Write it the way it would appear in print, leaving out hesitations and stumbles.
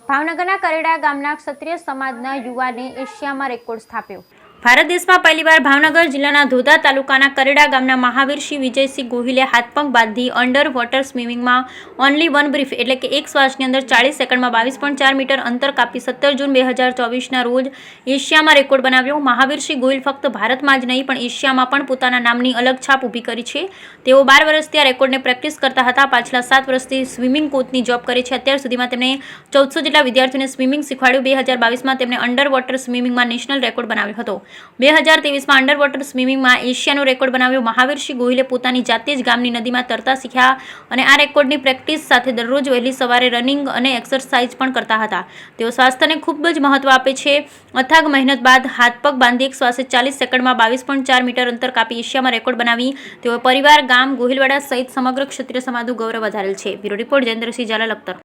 ભાવનગરના કરેડા ગામના ક્ષત્રિય સમાજના યુવાને એશિયામાં રેકોર્ડ સ્થાપ્યો। ભારત દેશમાં પહેલીવાર ભાવનગર જિલ્લાના ધોધા તાલુકાના કરેડા ગામના મહાવીરસિંહ વિજયસિંહ ગોહિલે હાથપંપ બાંધી અંડર વોટર સ્વિમિંગમાં ઓનલી વન બ્રીફ એટલે કે એક શ્વાસની અંદર 40 સેકન્ડમાં 22.4 મીટર અંતર કાપી 17 જૂન 2024ના રોજ એશિયામાં રેકોર્ડ બનાવ્યો। મહાવીરસિંહ ગોહિલ ફક્ત ભારતમાં જ નહીં પણ એશિયામાં પણ પોતાના નામની અલગ છાપ ઊભી કરી છે। તેઓ 12 વર્ષથી આ રેકોર્ડને પ્રેક્ટિસ કરતા હતા। પાછલા 7 વર્ષથી સ્વિમિંગ કોચની જોબ કરે છે। અત્યાર સુધીમાં તેમણે 1400 જેટલા વિદ્યાર્થીઓને સ્વિમિંગ શીખવાડ્યું। 2022માં તેમણે અંડર વોટર સ્વિમિંગમાં નેશનલ રેકોર્ડ બનાવ્યો હતો। 2023માં અંડર વોટર સ્વિમિંગમાં એશિયાનો રેકોર્ડ બનાવ્યો। મહાવીરસિંહ ગોહિલે પોતાની જાતે જ ગામની નદીમાં તરતા શીખ્યા અને આ રેકોર્ડની પ્રેક્ટિસ સાથે દરરોજ વહેલી સવારે રનિંગ અને એક્સરસાઇઝ પણ કરતા હતા। તેઓ સ્વાસ્થ્યને ખૂબ જ મહત્વ આપે છે। અથાગ મહેનત બાદ હાથપગ બાંધી એક શ્વાસે 40 સેકન્ડમાં 22.4 મીટર અંતર કાપી એશિયામાં રેકોર્ડ બનાવી તેઓ પરિવાર ગામ ગોહિલવાડા સહિત સમગ્ર ક્ષત્રિય સમાજનું ગૌરવ વધારેલ છે। Bureau report Jayendrasinh Zala Lakhtar.